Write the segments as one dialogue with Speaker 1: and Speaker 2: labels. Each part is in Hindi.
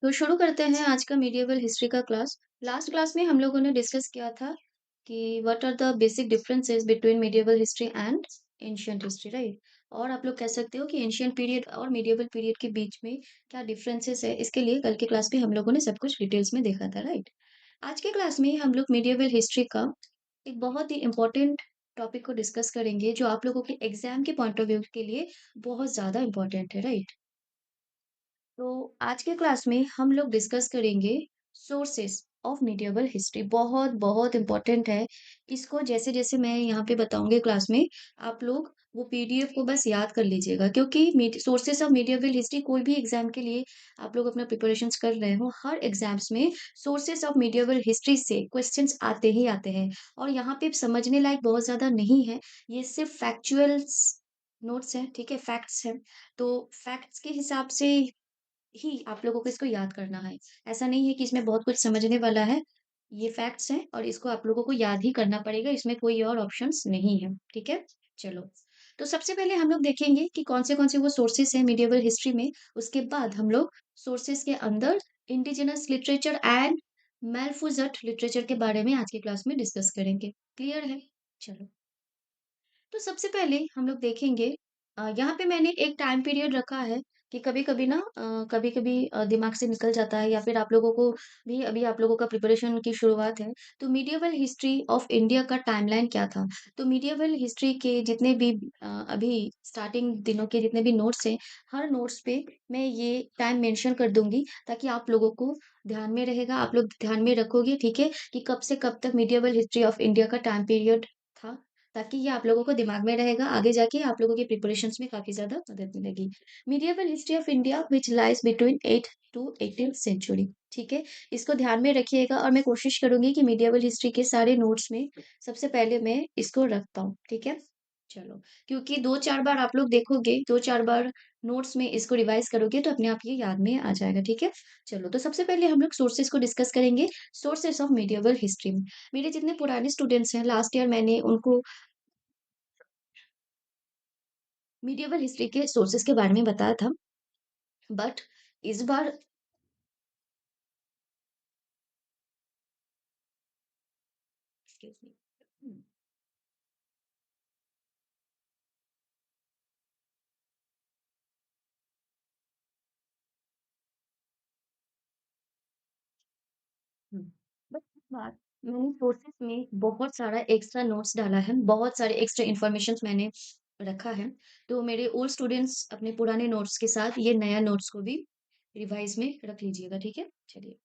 Speaker 1: तो शुरू करते हैं आज का मीडिएवल हिस्ट्री का क्लास। लास्ट क्लास में हम लोगों ने डिस्कस किया था कि what are the basic differences between medieval history and ancient history, right? और आप लोग कह सकते हो कि एंशिएंट पीरियड और मीडिएवल पीरियड के बीच में क्या डिफरेंसेस है, इसके लिए कल के क्लास में हम लोगों ने सब कुछ डिटेल्स में देखा था, राइट? आज के क्लास में हम लोग मीडिएवल हिस्ट्री का एक बहुत ही इम्पोर्टेंट टॉपिक को डिस्कस करेंगे, जो आप लोगों के एग्जाम के पॉइंट ऑफ व्यू के लिए बहुत ज्यादा इम्पोर्टेंट है, राइट? तो आज के क्लास में हम लोग डिस्कस करेंगे सोर्सेस ऑफ मिडिएवल हिस्ट्री। बहुत बहुत इम्पोर्टेंट है। इसको जैसे जैसे मैं यहाँ पे बताऊंगी क्लास में, आप लोग वो पीडीएफ को बस याद कर लीजिएगा, क्योंकि सोर्सेस ऑफ मिडिएवल हिस्ट्री कोई भी एग्जाम के लिए आप लोग अपना प्रिपरेशंस कर रहे हो, हर एग्जाम्स में सोर्सेस ऑफ मिडिएवल हिस्ट्री से क्वेश्चंस आते ही आते हैं। और यहाँ पे समझने लायक बहुत ज्यादा नहीं है, ये सिर्फ फैक्चुअल नोट्स हैं, ठीक है, फैक्ट्स हैं। तो फैक्ट्स के हिसाब से ही आप लोगों को इसको याद करना है। ऐसा नहीं है कि इसमें बहुत कुछ समझने वाला है। ये फैक्ट्स हैं और इसको आप लोगों को याद ही करना पड़ेगा, इसमें कोई और ऑप्शंस नहीं है, ठीक है? चलो, तो सबसे पहले हम लोग देखेंगे कि कौन से वो सोर्सेस हैं मिडिएवल हिस्ट्री में। उसके बाद हम लोग सोर्सेस के अंदर इंडिजिनस लिटरेचर एंड मैलफुजट लिटरेचर के बारे में आज की क्लास में डिस्कस करेंगे। क्लियर है? चलो। तो सबसे पहले हम लोग देखेंगे, यहाँ पे मैंने एक टाइम पीरियड रखा है कि कभी-कभी ना कभी-कभी दिमाग से निकल जाता है, या फिर आप लोगों को भी, अभी आप लोगों का प्रिपरेशन की शुरुआत है। तो मीडिएवल हिस्ट्री ऑफ इंडिया का टाइमलाइन क्या था? तो मीडिएवल हिस्ट्री के जितने भी अभी स्टार्टिंग दिनों के जितने भी नोट्स हैं, हर नोट्स पे मैं ये टाइम मेंशन कर दूँगी, ताकि आप लोगों को ध्यान में रहेगा, आप लोग ध्यान में रखोगे, ठीक है? कि कब से कब तक मीडिएवल हिस्ट्री ऑफ इंडिया का टाइम पीरियड था। ताकि ये आप लोगों को दिमाग में रहेगा, आगे जाके आप लोगों के प्रिपरेशंस में काफ़ी ज़्यादा मदद मिलेगी। Medieval history of India which lies between 8th to 18th century, ठीक है? इसको ध्यान में रखिएगा और मैं कोशिश करूँगी कि मीडिएवल हिस्ट्री के सारे नोट्स में सबसे पहले मैं इसको रख पाऊँ, ठीक है? चलो, क्योंकि 2-4 बार आप लोग देखोगे, 2-4 बार नोट्स में इसको रिवाइज़ करोगे तो अपने आप ये याद में आ जाएगा, ठीक है? चलो, तो सबसे पहले हम लोग सोर्सेज़ को डिस्कस करेंगे, सोर्सेज़ ऑफ मीडिएवल हिस्ट्री। मेरे जितने पुराने स्टूडेंट्स हैं, लास्ट ईयर मैंने उनको मीडिएवल हिस्ट्री के सोर्सेस के बारे में बताया था, बट इस बार एक्सक्यूज़ मी। हुँ। बट इस बार मैंने सोर्सेस में बहुत सारा एक्स्ट्रा नोट्स डाला है, बहुत सारे एक्स्ट्रा इन्फॉर्मेशंस मैंने रखा है। तो मेरे ओल्ड स्टूडेंट्स अपने पुराने नोट्स के साथ ये नया नोट्स को भी रिवाइज़ में रख लीजिएगा, ठीक है? चलिए।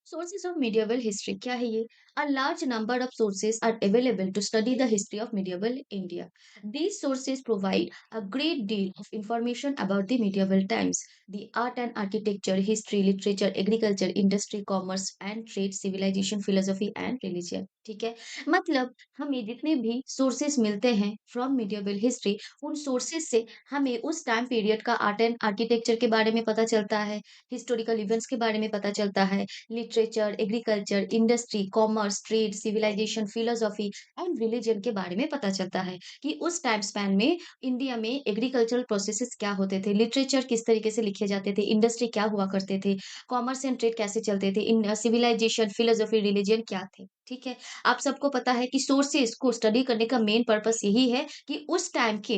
Speaker 1: Sources of medieval history क्या है ये? A large number of sources are available to study the history of medieval India. These sources provide a great deal of information about the medieval times, the art and architecture, history, literature, agriculture, industry, commerce and trade, civilization, philosophy and religion. ठीक है? मतलब हमें जितने भी सोर्सेस मिलते हैं फ्रॉम medieval हिस्ट्री, उन सोर्सेस से हमें उस टाइम पीरियड का आर्ट एंड आर्किटेक्चर के बारे में पता चलता है, हिस्टोरिकल इवेंट्स के बारे में पता चलता है, literature, agriculture, industry, commerce, trade, civilisation, philosophy and religion के बारे में पता चलता है कि उस टाइम स्पैन में इंडिया में एग्रीकल्चरल प्रोसेसेस क्या होते थे, लिटरेचर किस तरीके से लिखे जाते थे, इंडस्ट्री क्या हुआ करते थे, कॉमर्स एंड ट्रेड कैसे चलते थे, इन सिविलाइजेशन, फिलॉसफी, रिलीजन क्या थे। ठीक है, आप सबको पता है कि सोर्सेस को स्टडी करने का मेन पर्पस यही है कि उस टाइम के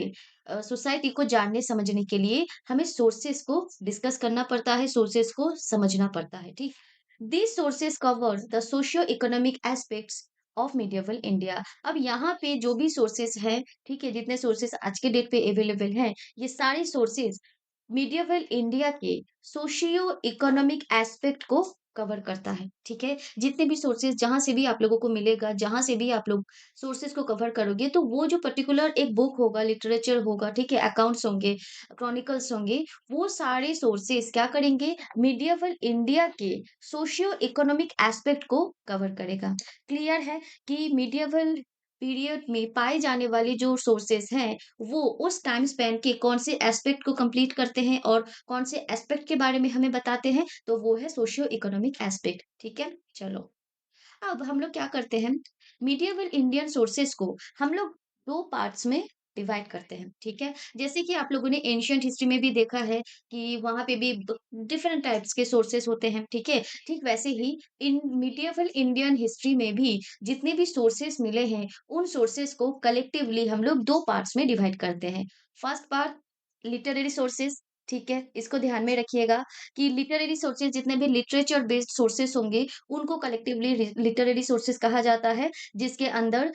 Speaker 1: सोसाइटी को जानने समझने के लिए हमें सोर्सेस को डिस्कस करना पड़ता है, सोर्सेस को समझना पड़ता है, ठीक? These sources cover the socio-economic aspects of medieval India। अब यहाँ पे जो भी सोर्सेस हैं, ठीक है, जितने सोर्सेस आज के डेट पे अवेलेबल हैं, ये सारे सोर्सेस मिडिएवल इंडिया के सोशियो इकोनॉमिक एस्पेक्ट को कवर करता है, ठीक है? जितने भी सोर्सेस जहाँ से भी आप लोगों को मिलेगा, जहाँ से भी आप लोग सोर्सेस को कवर करोगे, तो वो जो पर्टिकुलर एक बुक होगा, लिटरेचर होगा, ठीक है, अकाउंट्स होंगे, क्रॉनिकल्स होंगे, वो सारे सोर्सेस क्या करेंगे? मिडिएवल इंडिया के सोशियो इकोनॉमिक एस्पेक्ट को कवर करेगा। क्लियर है कि मिडिएवल पीरियड में पाए जाने वाले जो सोर्सेस हैं, वो उस टाइम स्पैन के कौन से एस्पेक्ट को कंप्लीट करते हैं और कौन से एस्पेक्ट के बारे में हमें बताते हैं, तो वो है सोशियो इकोनॉमिक एस्पेक्ट, ठीक है? चलो, अब हम लोग क्या करते हैं, मिडिएवल इंडियन सोर्सेस को हम लोग 2 पार्ट्स में डिवाइड करते हैं, ठीक है? जैसे कि आप लोगों ने एंशिएंट हिस्ट्री में भी देखा है कि वहाँ पे भी ब डिफरेंट टाइप्स के सोर्सेस होते हैं, ठीक है? ठीक वैसे ही इन मिडिएवल इंडियन हिस्ट्री में भी जितने भी सोर्सेस मिले हैं, उन सोर्सेस को कलेक्टिवली हम लोग 2 पार्ट्स में डिवाइड करते हैं। फर्स्ट पार्ट लिटरेरी सोर्सेस, ठीक है? इसको ध्यान में रखिएगा कि लिटरेरी सोर्सेस जितने भी लिटरेचर बेस्ड सोर्सेस होंगे, उनको कलेक्टिवली लिटरेरी सोर्सेस कहा जाता है, जिसके अंदर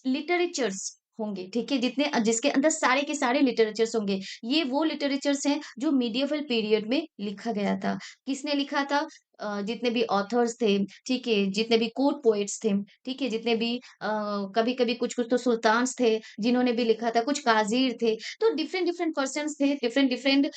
Speaker 1: लिटरेचर्स होंगे, ठीक है? जिसके अंदर सारे के सारे लिटरेचर्स होंगे। ये वो लिटरेचर्स हैं जो मिडिएवल पीरियड में लिखा गया था। किसने लिखा था? जितने भी ऑथर्स थे, ठीक है? जितने भी कोर्ट पोएट्स थे, ठीक है? जितने भी कभी-कभी कुछ-कुछ तो सुल्तान्स थे, जिन्होंने भी लिखा था, कुछ काज़ीर थे। तो डिफरेंट-डिफरेंट पर्सन्स थे, डिफरेंट-डिफरेंट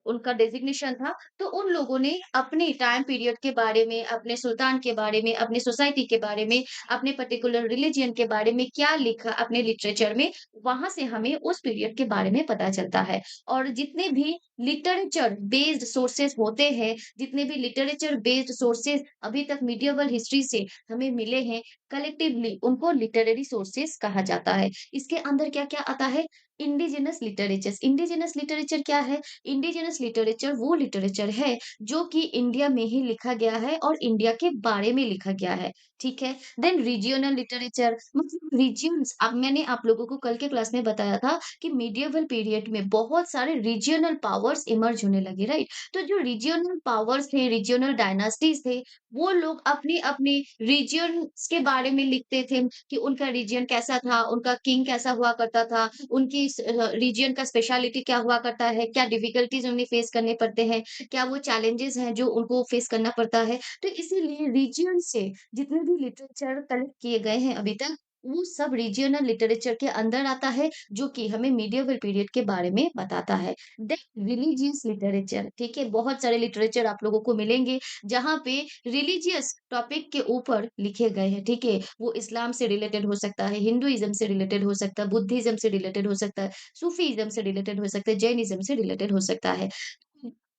Speaker 1: उनका डेज़िग्नेशन था, तो उन लोगों ने अपने टाइम पीरियड के बारे में, अपने सुल्तान के बारे में, अपनी सोसाइटी के बारे में, अपने पर्टिकुलर रिलिजन के बारे में क्या लिखा अपने लिटरेचर में, वहाँ से हमें उस पीरियड के बारे में पता चलता है। और जितने भी लिटरेचर बेस्ड सोर्सेज़ होते हैं, जितने भी लिटरेचर बेस्ड सोर्सेज़ अभी तक मिडिएवल हिस्ट्री से हमें मिले हैं, कलेक्टिवली उनको लिटरेरी सोर्सेज़ कहा जाता है। इसके अंदर क्या-क्या आता है? Indigenous literatures. इंडिजिनस लिटरेचर क्या है? इंडिजिनस लिटरेचर वो लिटरेचर है जो कि इंडिया में ही लिखा गया है और इंडिया के बारे में लिखा गया है, ठीक है? देन रीजियोनल लिटरेचर मतलब रीजियंस अब मैंने आप लोगों को कल के क्लास में बताया था कि मिडिएवल पीरियड में बहुत सारे रीजियोनल पावर्स इमर्ज होने लगे, राइट? तो जो रीजियोनल पावर्स थे, रीजियोनल डायनास्टीज़ थे, वो लोग अपने-अपने रीजियन्स के बारे में लिखते थे कि उनका रीजियन कैसा था, उनका किंग कैसा हुआ करता था, उनकी रीजियन का स्पेशलिटी क्या हुआ करता है, क्या डिफिकल्टीज़ उन्हें फेस करने पड़ते हैं, क्या वो चैलेंजेज़ हैं जो उनको फेस करना पड़ता है। तो इसीलिए रीजियन से जितने भी लिटरेचर कलेक्ट किए गए हैं अभी तक, वो सब रीजियनल लिटरेचर के अंदर आता है, जो कि हमें मिडिएवल पीरियड के बारे में बताता है। देन रिलिजियस लिटरेचर, ठीक है? बहुत सारे लिटरेचर आप लोगों को मिलेंगे, जहाँ पे रिलीजियस टॉपिक के ऊपर लिखे गए हैं, ठीक है? वो इस्लाम से रिलेटेड हो सकता है, हिंदुइज़्म से रिलेटेड हो सकता है, बुद्धिज़्म से रिलेटेड हो सकता है, सूफ़ीज़्म से रिलेटेड हो सकता है, जैनिज़्म से रिलेटेड हो सकता है।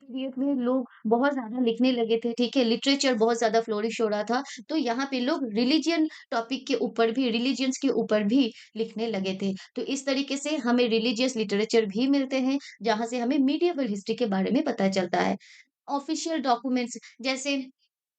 Speaker 1: पीरियड में लोग बहुत ज़्यादा लिखने लगे थे, ठीक है? लिटरेचर बहुत ज़्यादा फ्लोरिश हो रहा था, तो यहाँ पे लोग रिलिजियन टॉपिक के ऊपर भी रिलिजियंस के ऊपर भी लिखने लगे थे। तो इस तरीके से हमें रिलिजियस लिटरेचर भी मिलते हैं, जहाँ से हमें मिडिएवल हिस्ट्री के बारे में पता चलता है। ऑफ़िशियल डॉक्यूमेंट्स जैसे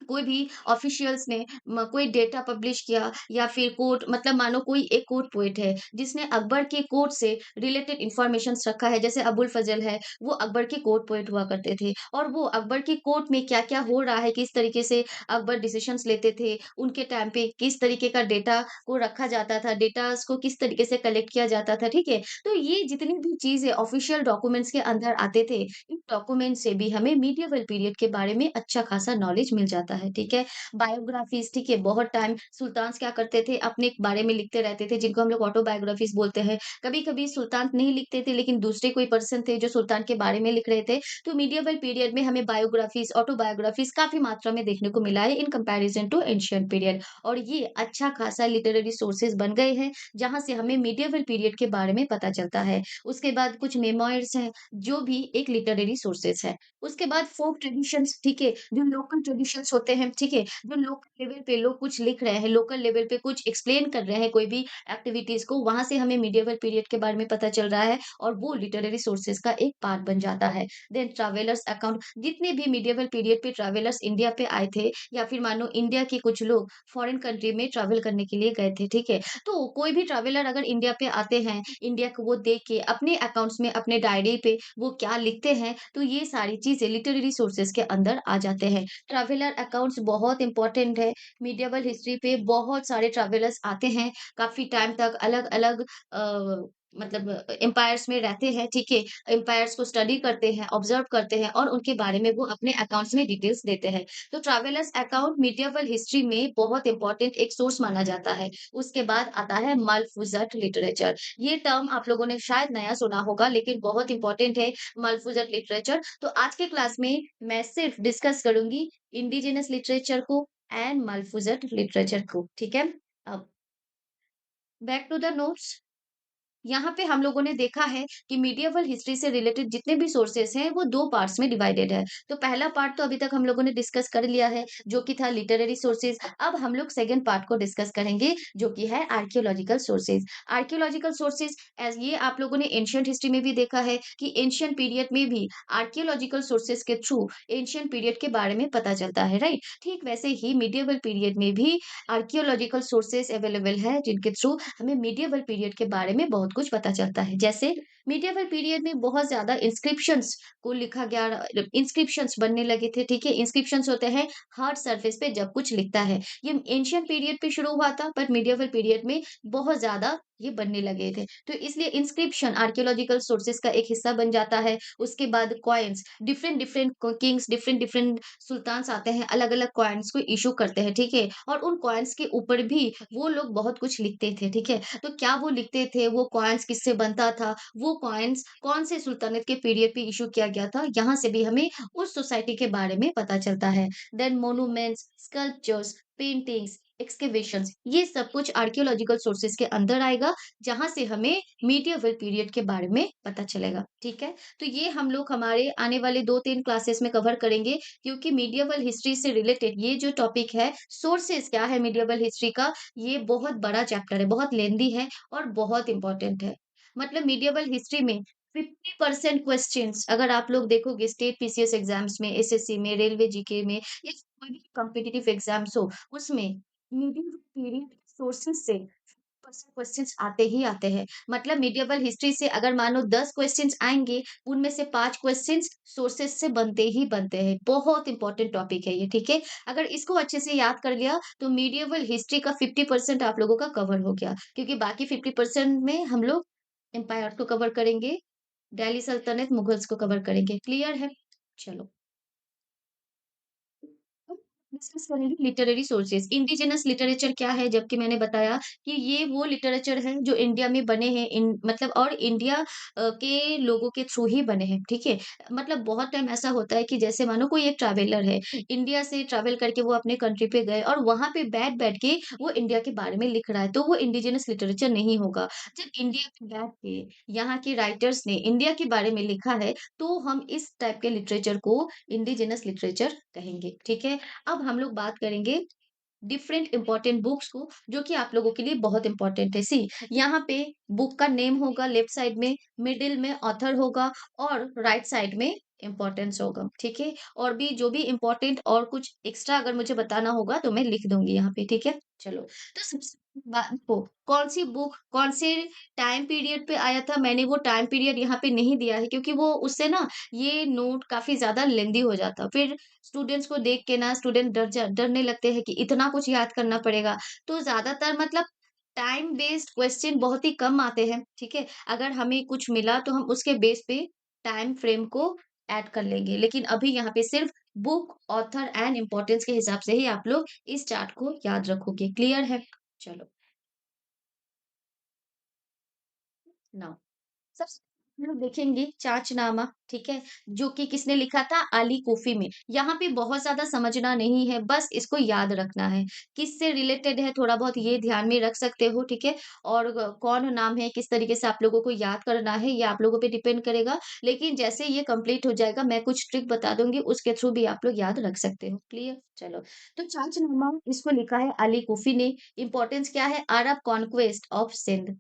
Speaker 1: कोई भी ऑफिशियल्स ने कोई डेटा पब्लिश किया या फिर कोर्ट मतलब मानो कोई एक कोर्ट पोएट है जिसने अकबर के कोर्ट से रिलेटेड इंफॉर्मेशंस रखा है जैसे अबुल फजल है वो अकबर के कोर्ट पोएट हुआ करते थे और वो अकबर के कोर्ट में क्या क्या हो रहा है किस तरीके से अकबर डिसीजंस लेते थे उनके टाइम पे किस तरीके का डेटा को रखा जाता था डेटा को किस तरीके से कलेक्ट किया जाता था ठीक है तो ये जितनी भी चीजें ऑफिशियल डॉक्यूमेंट्स के अंदर आते थे इन डॉक्यूमेंट से भी हमें मीडिएवल पीरियड के बारे में अच्छा खासा नॉलेज मिल जाता है, ठीक है? बायोग्राफीज़ ठीक है, बहुत टाइम सुल्तान्स क्या करते थे, अपने बारे में लिखते रहते थे, जिनको हम लोग ऑटोबायोग्राफीज़ बोलते हैं। कभी-कभी सुल्तान नहीं लिखते थे, लेकिन दूसरे कोई पर्सन थे जो सुल्तान के बारे में लिख रहे थे। तो मीडिएवल पीरियड में हमें बायोग्राफीज़, ऑटोबायोग्राफीज़ काफ़ी मात्रा में देखने को मिला है in comparison to ancient period और ये अच्छा खासा लिटरेरी सोर्सेज़ बन गए हैं, जहाँ से हमें मीडिएवल पीरियड के बारे में पता चलता है। उसके बाद कुछ मेमोइर्स हैं, जो भी एक लिटरेरी सोर्सेस है। उसके बाद फ़ोक ट्रेडिशंस ठीक है, जो लोकल ट्रेडिशंस होते हैं, ठीक है? जो लोकल लेवल पे लोग कुछ लिख रहे हैं, लोकल लेवल पे कुछ एक्सप्लेन कर रहे हैं कोई भी एक्टिविटीज़ को, वहाँ से हमें मिडिएवल पीरियड के बारे में पता चल रहा है और वो लिटरेरी सोर्सेस का एक पार्ट बन जाता है। देन ट्रैवलर्स अकाउंट जितने भी मिडिएवल पीरियड पे ट्रैवलर्स इंडिया पे आए थे या फिर मानो इंडिया के कुछ लोग फॉरेन कंट्री में ट्रैवल करने के लिए गए थे, ठीक है? तो कोई भी ट्रैवलर अगर इंडिया पे आते हैं, इंडिया को वो देख के अपने अकाउंट्स में, अपने डायरी पे वो क्या लिखते हैं, तो ये सारी चीज़ें लिटरेरी सोर्सेज़ के अंदर आ जाते हैं। ट्रैवलर अकाउंट्स बहुत इम्पोर्टेंट है, मिडिएवल हिस्ट्री पे बहुत सारे ट्रैवलर्स आते हैं, काफ़ी टाइम तक अलग-अलग मतलब एम्पायर्स में रहते हैं, ठीक है? एम्पायर्स को स्टडी करते हैं, ऑब्ज़र्व करते हैं और उनके बारे में वो अपने अकाउंट्स में डिटेल्स देते हैं। तो ट्रैवलर्स अकाउंट मिडिएवल हिस्ट्री में बहुत इम्पोर्टेंट एक सोर्स माना जाता है। उसके बाद आता है मलफ़ूज़ात लिटरेचर। ये टर्म आप लोगों ने शायद नया सुना होगा लेकिन बहुत इम्पोर्टेंट है मलफ़ूज़ात लिटरेचर। तो आज के क्लास में मैं सिर्फ डिस्कस करूँगी इंडिजिनस लिटरेचर को एंड मलफ़ूज़ात लिटरेचर को, ठीक है? अब बैक टू द नोट्स यहाँ पे हम लोगों ने देखा है कि मीडिएवल हिस्ट्री से रिलेटेड जितने भी सोर्सेस हैं वो 2 पार्ट्स में डिवाइडेड है। तो पहला पार्ट तो अभी तक हम लोगों ने डिस्कस कर लिया है, जो कि था लिटरेरी सोर्सेस। अब हम लोग सेकंड पार्ट को डिस्कस करेंगे, जो कि है archaeological sources. Archaeological sources as ये आप लोगों ने एंशिएंट हिस्ट्री में भी देखा है कि एंशिएंट पीरियड में भी आर्कियोलॉजिकल सोर्सेस के थ्रू एंशिएंट पीरियड के बारे में पता चलता है, राइट? ठीक वैसे ही मीडिएवल पीरियड में भी आर्कियोलॉजिकल सोर्सेस अवेलेबल है, जिनके थ्रू हमें मीडिएवल पीरियड के बारे में बहुत कुछ पता चलता है। जैसे मीडिएवल पीरियड में बहुत ज़्यादा इंस्क्रिप्शंस को लिखा गया इंस्क्रिप्शंस बनने लगे थे, ठीक है? इंस्क्रिप्शंस होते हैं हार्ड सरफेस पे जब कुछ लिखता है। ये एंशिएंट पीरियड पे शुरू हुआ था, पर मीडिएवल पीरियड में बहुत ज़्यादा ये बनने लगे थे। तो इसलिए इंस्क्रिप्शन आर्कियोलॉजिकल सोर्सेस का एक हिस्सा बन जाता है। उसके बाद coins different different kings different different sultans आते हैं, अलग-अलग कॉइन्स को इश्यू करते हैं, ठीक है? और उन कॉइन्स के ऊपर भी वो लोग बहुत कुछ लिखते थे, ठीक है? तो क्या वो लिखते थे, वो कॉइन्स किससे बनता था, वो कॉइन्स कौन से सुल्तानेट के पीरियड पे इश्यू किया गया था, यहाँ से भी हमें उस सोसाइटी के बारे में पता चलता है। Then monuments, sculptures, paintings, excavations ये सब कुछ आर्कियोलॉजिकल सोर्सेस के अंदर आएगा, जहाँ से हमें मीडिएवल पीरियड के बारे में पता चलेगा, ठीक है? तो ये हम लोग हमारे आने वाले 2-3 क्लासेस में कवर करेंगे, क्योंकि मीडिएवल हिस्ट्री से रिलेटेड ये जो टॉपिक है, सोर्सेस क्या है मीडिएवल हिस्ट्री का, ये बहुत बड़ा चैप्टर है, बहुत लेंदी है और बहुत इम्पोर्टेंट है। मतलब मीडिएवल हिस्ट्री में 50% क्वेश्चंस अगर आप लोग देखोगे स्टेट पीसीएस एग्जाम्स में, एसएससी में, रेलवे जीके में या कोई भी कॉम्पिटिटिव एग्जाम्स हो, उसमें मीडिएवल पीरियड सोर्सेस से 50% क्वेश्चंस आते ही आते हैं। मतलब मीडिएवल हिस्ट्री से अगर मानो 10 क्वेश्चंस आएँगे, उनमें से 5 क्वेश्चंस सोर्सेस से बनते ही बनते हैं। बहुत इंपॉर्टेंट टॉपिक है ये, ठीक है? अगर इसको अच्छे से याद कर लिया, तो मीडिएवल हिस्ट्री का 50% आप लोगों का कवर हो गया, क्योंकि बाकी 50% में हम लोग एम्पायर्स को कवर करेंगे, दिल्ली सल्तनत, मुगल्स को कवर करेंगे। क्लियर है? चलो। अब डिस्कस करेंगे लिटरेरी सोर्सेस। इंडिजिनस लिटरेचर क्या है? जबकि मैंने बताया कि ये वो लिटरेचर है जो इंडिया में बने हैं इन मतलब और इंडिया के लोगों के थ्रू ही बने हैं, ठीक है? मतलब बहुत टाइम ऐसा होता है कि जैसे मानो कोई एक ट्रैवलर है, इंडिया से ट्रैवल करके वो अपने कंट्री पे गए और वहाँ पे बैठ-बैठ के वो इंडिया के बारे में लिख रहा है, तो वो इंडिजिनस लिटरेचर नहीं होगा। जब इंडिया पे बैठ के यहाँ के राइटर्स ने इंडिया के बारे में लिखा है, तो हम इस टाइप के लिटरेचर को इंडिजिनस लिटरेचर कहेंगे, ठीक है? अब हम लोग बात करेंगे डिफरेंट इम्पोर्टेंट बुक्स को जो कि आप लोगों के लिए बहुत इम्पोर्टेंट है। सी यहाँ पे बुक का नेम होगा लेफ्ट साइड में, मिडिल में ऑथर होगा और राइट साइड में इम्पोर्टेंस होगा, ठीक है? और भी जो भी इम्पोर्टेंट और कुछ एक्स्ट्रा अगर मुझे बताना होगा तो मैं लिख दूँगी यहाँ पे, ठीक है? चलो, तो सबसे बात को कौन-सी बुक कौन से टाइम पीरियड पे आया था, मैंने वो टाइम पीरियड यहाँ पे नहीं दिया है क्योंकि वो उससे ना ये नोट काफ़ी ज़्यादा लेंदी हो जाता। फिर स्टूडेंट्स को देख के ना स्टूडेंट डरने लगते हैं कि इतना कुछ याद करना पड़ेगा। तो ज़्यादातर मतलब टाइम बेस्ड क्वेश्चन बहुत ही कम आते हैं, ठीक है? अगर हमें कुछ मिला तो हम उसके बेस पे टाइम फ्रेम को ऐड कर लेंगे। लेकिन अभी यहाँ पे सिर्फ बुक, ऑथर एंड इम्पोर्टेंस के हिसाब से ही आप लोग इस चार्ट को याद रखोगे। क्लियर है? चलो, नाउ सबसे हम लोग देखेंगे चाचनामा, ठीक है? जो कि किसने लिखा था? अली कूफ़ी में। यहाँ पे बहुत ज़्यादा समझना नहीं है, बस इसको याद रखना है। किससे रिलेटेड है थोड़ा बहुत ये ध्यान में रख सकते हो, ठीक है? और कौन नाम है, किस तरीके से आप लोगों को याद करना है, ये आप लोगों पे डिपेंड करेगा। लेकिन जैसे ये कंप्लीट हो जाएगा, मैं कुछ ट्रिक बता दूँगी, उसके थ्रू भी आप लोग याद रख सकते हो। क्लियर? चलो, तो चाचनामा इसको लिखा है अली कूफ़ी ने। इम्पोर्टेंस क्या है? अरब कॉन्क्वेस्ट ऑफ सिंध।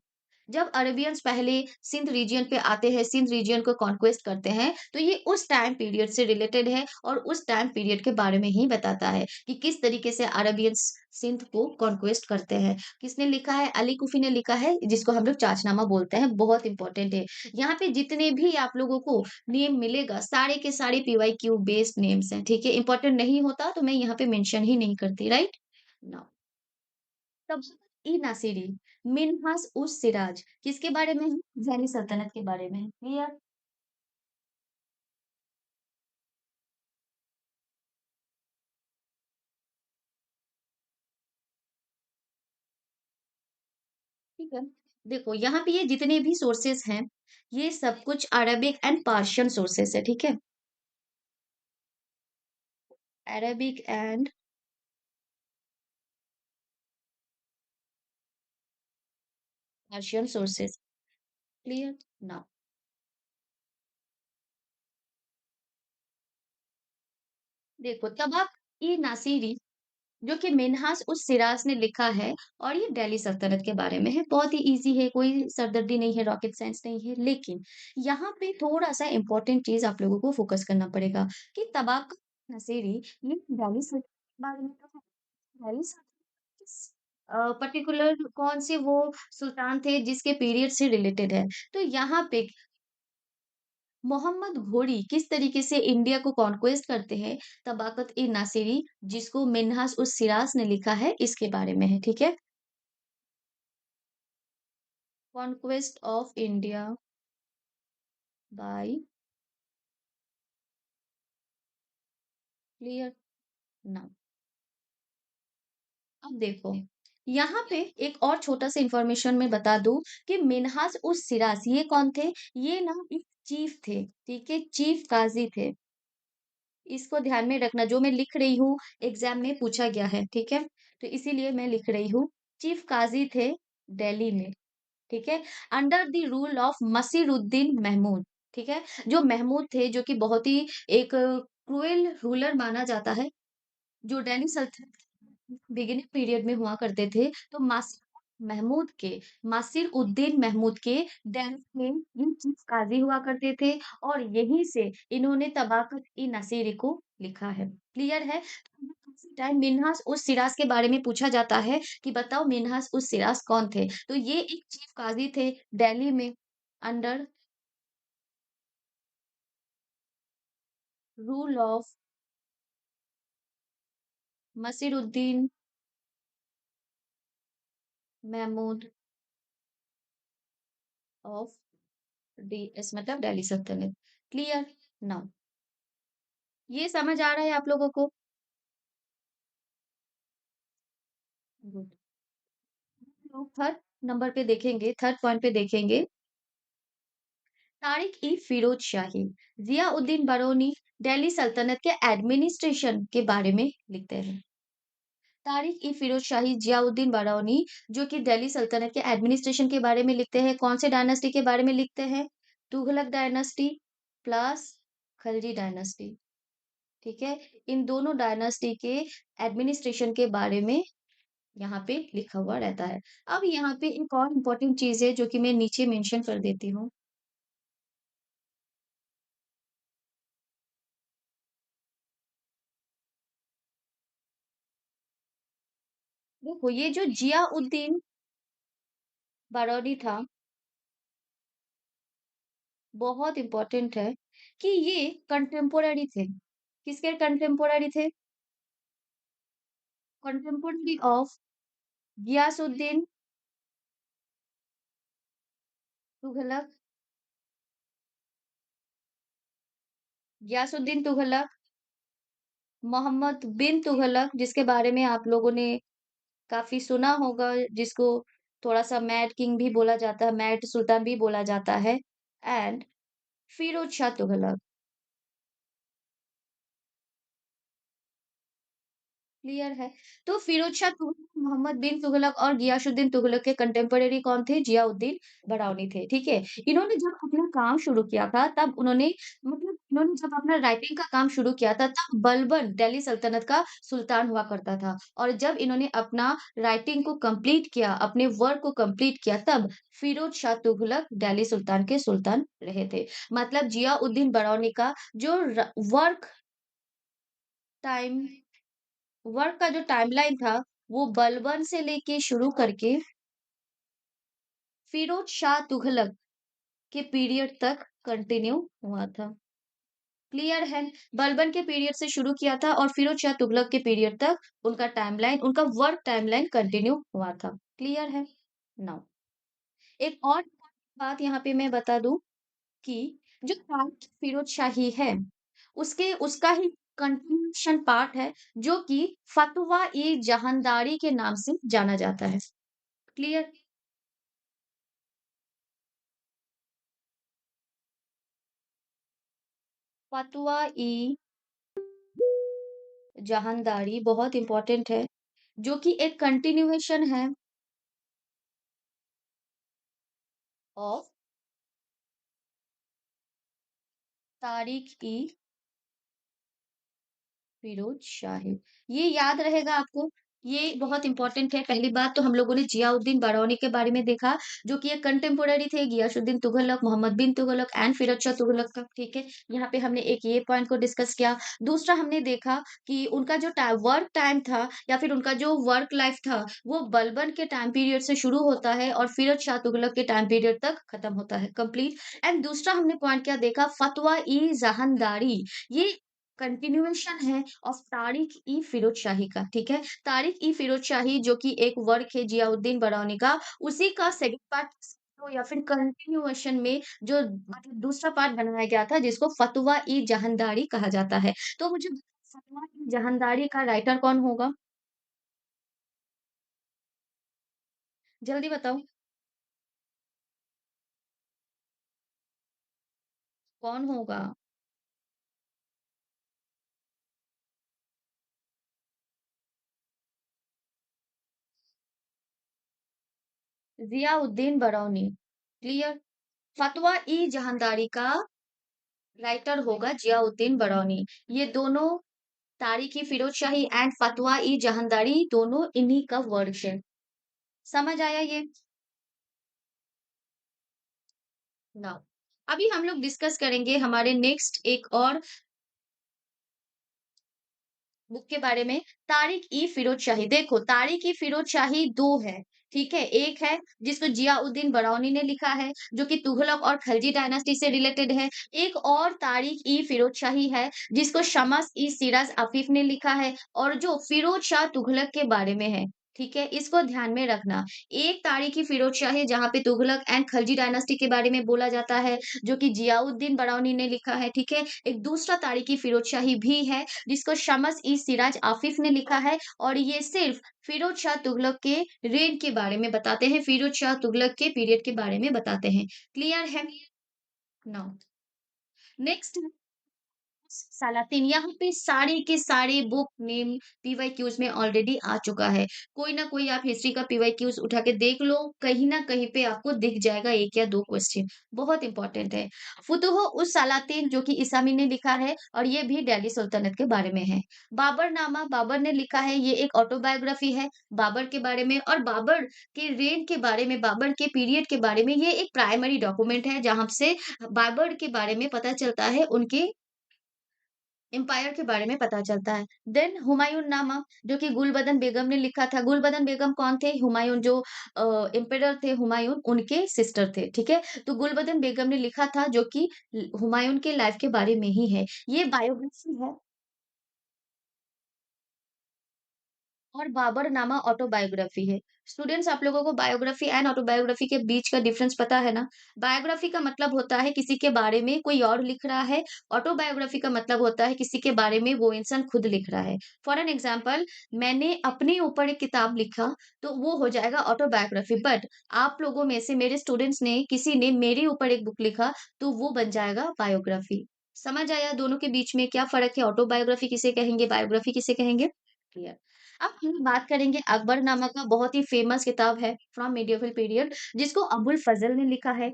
Speaker 1: जब अरेबियंस पहले सिंध रीजियन पे आते हैं, सिंध रीजियन को कॉन्क्वेस्ट करते हैं, तो ये उस टाइम पीरियड से रिलेटेड है और उस टाइम पीरियड के बारे में ही बताता है कि किस तरीके से अरेबियंस सिंध को कॉन्क्वेस्ट करते हैं। किसने लिखा है? अली कुफ़ी ने लिखा है, जिसको हम लोग चाचनामा बोलते हैं, बहुत इंपॉर्टेंट है। यहाँ पे जितने भी आप लोगों को नेम मिलेगा, सारे के सारे पीवाईक्यू बेस्ड नेम्स हैं, ठीक है? इंपॉर्टेंट नहीं होता तो मैं यहाँ पे मेंशन ही नहीं करती, राइट? नाउ तबसुत-ई-नासिरी, मिन्हाज-उस-सिराज किसके बारे में है? दिल्ली सल्तनत के बारे में है। क्लियर? ठीक है। देखो यहाँ पे ये जितने भी सोर्सेस हैं, ये सब कुछ अरेबिक एंड पर्शियन सोर्सेस है, ठीक है? Arabic and Persian sources. Clear now. देखो तबाक ई नासिरी जो कि मिन्हाज उस सिराज ने लिखा है और ये दिल्ली सल्तनत के बारे में है। बहुत ही इजी है, कोई सरदर्दी नहीं है, रॉकेट साइंस नहीं है। लेकिन यहाँ पे थोड़ा-सा इम्पोर्टेंट चीज़ आप लोगों को फोकस करना पड़ेगा कि तबाका नसेरी ये दिल्ली सल्तनत के बारे में तो है। दिल्ली सल्तनत किस पर्टिकुलर कौन से वो सुल्तान थे जिसके पीरियड से रिलेटेड है। तो यहाँ पे मोहम्मद घोरी किस तरीके से इंडिया को कॉन्क्वेस्ट करते हैं, तबाकत-ए-नासिरी जिसको मिन्हाज-उस-सिराज ने लिखा है, इसके बारे में है, ठीक है? Conquest of India by clear now. अब देखो, यहाँ पे एक और छोटा-सा इन्फॉर्मेशन मैं बता दूँ कि मिन्हाज-उस-सिराज ये कौन थे? ये ना एक चीफ थे, ठीक है? चीफ काज़ी थे। इसको ध्यान में रखना, जो मैं लिख रही हूँ एग्ज़ाम में पूछा गया है, ठीक है? तो इसीलिए मैं लिख रही हूँ। चीफ काज़ी थे दिल्ली में, ठीक है? Under the rule of Masiruddin Mahmud, ठीक है? जो महमूद थे, जो कि बहुत ही एक क्रूएल रूलर माना जाता है, जो दिल्ली सल्तनत बिगिनिंग पीरियड में हुआ करते थे, तो नासिर उद्दीन महमूद के दिल्ली में ये चीफ काज़ी हुआ करते थे और यहीं से इन्होंने तबाकत-ई-नसीरी को लिखा है। क्लियर है? किसी टाइम मिन्हाज-उस-सिराज के बारे में पूछा जाता है कि बताओ मिन्हाज-उस-सिराज कौन थे? तो ये एक चीफ काज़ी थे दिल्ली में under rule of Masiruddin Mahmud of डीएस मतलब दिल्ली सल्तनत। क्लियर? नाउ ये समझ आ रहा है आप लोगों को? गुड। लोग थर्ड नंबर पे देखेंगे, थर्ड पॉइंट पे देखेंगे, तारिक-ई-फिरोज शाही, ज़ियाउद्दीन बरौनी दिल्ली सल्तनत के एडमिनिस्ट्रेशन के बारे में लिखते हैं। तारिक-ई-फिरोज शाही ज़ियाउद्दीन बरौनी जो कि दिल्ली सल्तनत के एडमिनिस्ट्रेशन के बारे में लिखते हैं, कौन से डायनास्टी के बारे में लिखते हैं? Tughlaq dynasty plus Khalji dynasty, ठीक है? इन दोनों डायनास्टी के एडमिनिस्ट्रेशन के बारे में यहाँ पे लिखा हुआ रहता है। अब यहाँ पे एक और इम्पोर्टेंट चीज़ है जो कि मैं नीचे मेंशन कर देती हूँ। देखो ये जो जियाउद्दीन बारोडी था, बहुत इम्पोर्टेंट है कि ये कंटेम्पोररी थे। किसके कंटेम्पोररी थे? कंटेम्पोररी ऑफ गियासुद्दीन तुगलक, गियासुद्दीन तुगलक, मोहम्मद बिन तुगलक जिसके बारे में आप लोगों ने काफ़ी सुना होगा, जिसको थोड़ा-सा मैड किंग भी बोला जाता है, मैड सुल्तान भी बोला जाता है एंड फिरोज़ शाह तुगलक। क्लियर है। तो फिरोज़ शाह तुगलक, मोहम्मद बिन तुगलक और गियासुद्दीन तुगलक के कंटेम्परेरी कौन थे? जियाउद्दीन बरौनी थे, ठीक है? इन्होंने जब अपना काम शुरू किया था, तब उन्होंने मतलब इन्होंने जब अपना राइटिंग का काम शुरू किया था, तब बलबन दिल्ली सल्तनत का सुल्तान हुआ करता था और जब इन्होंने अपना राइटिंग को कंप्लीट किया, अपने वर्क को कंप्लीट किया, तब फिरोज़ शाह तुगलक दिल्ली सुल्तान के सुल्तान रहे थे। मतलब जियाउद्दीन बरौनी का जो वर्क टाइम वर्क का जो टाइमलाइन था, वो बलबन से लेके शुरू करके फिरोज़ शाह तुगलक के पीरियड तक कंटिन्यू हुआ था। क्लियर है? बलबन के पीरियड से शुरू किया था और फिरोज़ शाह तुगलक के पीरियड तक उनका टाइमलाइन, उनका वर्क टाइमलाइन कंटिन्यू हुआ था। क्लियर है? नाउ एक और बात यहाँ पे मैं बता दूँ कि जो तारिक फिरोज़ शाही है, उसका ही कंटिन्यूएशन पार्ट है, जो कि फ़तवा-ए-जहानदारी के नाम से जाना जाता है। क्लियर? फ़तवा-ए जहानदारी बहुत इम्पोर्टेंट है, जो कि एक कंटिन्यूएशन है ऑफ तारिक ई फिरोज शाही। ये याद रहेगा आपको, ये बहुत इंपॉर्टेंट है। पहली बात तो हम लोगों ने जियाउद्दीन बरौनी के बारे में देखा, जो कि एक कंटेम्पोरेरी थे गियासुद्दीन तुगलक, मोहम्मद बिन तुगलक एंड फिरोज शाह तुगलक का, ठीक है? यहाँ पे हमने एक ये पॉइंट को डिस्कस किया। दूसरा हमने देखा कि उनका जो वर्क टाइम था या फिर उनका जो वर्क लाइफ था, वो बलबन के टाइम पीरियड से शुरू होता है और फिरोज शाह तुगलक के टाइम पीरियड तक खत्म होता है, कंप्लीट। एंड दूसरा हमने पॉइंट क्या देखा, फतवा ई जहानदारी, ये कंटिन्यूएशन है ऑफ तारिक ई फिरोज शाही का, ठीक है? तारिक ई फिरोज शाही जो कि एक वर्क है जियाउद्दीन बरौनी का, उसी का सेकंड पार्ट या फिर कंटिन्यूएशन में जो मतलब दूसरा पार्ट बनाया गया था जिसको फतवा ई जहानदारी कहा जाता है। तो मुझे फतवा ई जहानदारी का राइटर कौन होगा? जल्दी बताओ, कौन होगा? जियाउद्दीन बरौनी, क्लियर? फतवा ई जहानदारी का राइटर होगा जियाउद्दीन बरौनी। ये दोनों तारीखी फिरोज शाही एंड फतवा ई जहांदारी दोनों इन्हीं का वर्क है। समझ आया ये? ना, अभी हम लोग डिस्कस करेंगे हमारे नेक्स्ट एक और बुक के बारे में, तारिक ई फिरोज शाही। देखो, तारिक ई फिरोज शाही दो है, ठीक है? एक है जिसको जियाउद्दीन बरौनी ने लिखा है, जो कि तुगलक और खलजी डायनास्टी से रिलेटेड है। एक और तारिक ई फिरोज शाही है, जिसको शमस ई सिराज अफीफ ने लिखा है और जो फिरोज शाह तुगलक के बारे में है। ठीक है, इसको ध्यान में रखना। एक तारीखी फिरोज शाही जहाँ पे तुगलक एंड खलजी डायनास्टी के बारे में बोला जाता है, जो कि जियाउद्दीन बरौनी ने लिखा है, ठीक है? एक दूसरा तारीखी फिरोज शाही भी है, जिसको शमस ई सिराज आफिफ ने लिखा है और ये सिर्फ फिरोज शाह तुगलक के रेन के बारे में बताते हैं, फिरोज शाह तुगलक के पीरियड के बारे में बताते हैं। क्लियर है? नाउ नेक्स्ट सलातीन, यहाँ पे सारे के सारे बुक नेम पीवाईक्यूज में ऑलरेडी आ चुका है। कोई ना कोई आप हिस्ट्री का पीवाईक्यूज उठा के देख लो, कहीं ना कहीं पे आपको दिख जाएगा एक या दो क्वेश्चन। बहुत इंपॉर्टेंट है। फुतुह उस सलातीन जो कि इसामी ने लिखा है और ये भी दिल्ली सुल्तनत के बारे में है। बाबर नामा बाबर ने लिखा है, ये एक ऑटोबायोग्राफी है बाबर के बारे में और बाबर के रेन के बारे में, बाबर के पीरियड के बारे में। ये एक प्राइमरी डॉक्यूमेंट है जहां से बाबर के बारे में पता चलता है, उनके एम्पायर के बारे में पता चलता है। देन हुमायूं नामा जो कि गुलबदन बेगम ने लिखा था। गुलबदन बेगम कौन थे? हुमायूं जो एम्परर थे हुमायूं, उनके सिस्टर थे, ठीक है? तो गुलबदन बेगम ने लिखा था जो कि हुमायूं के लाइफ के बारे में ही है। ये बायोग्राफी है और बाबरनामा ऑटोबायोग्राफी है। स्टूडेंट्स, आप लोगों को बायोग्राफी एंड ऑटोबायोग्राफी के बीच का डिफरेंस पता है ना? बायोग्राफी का मतलब होता है किसी के बारे में कोई और लिख रहा है। ऑटोबायोग्राफी का मतलब होता है किसी के बारे में वो इंसान खुद लिख रहा है। फॉर एन एग्जाम्पल, मैंने अपने ऊपर एक किताब लिखा, तो वो हो जाएगा ऑटोबायोग्राफी। बट आप लोगों में से मेरे स्टूडेंट्स ने किसी ने मेरे ऊपर एक बुक लिखा, तो वो बन जाएगा बायोग्राफी। समझ आया दोनों के बीच में क्या फर्क है? ऑटोबायोग्राफी किसे कहेंगे, बायोग्राफी किसे कहेंगे? क्लियर। अब हम बात करेंगे अकबरनामा का, बहुत ही फेमस किताब है फ्रॉम मिडिएवल पीरियड, जिसको अबुल फजल ने लिखा है।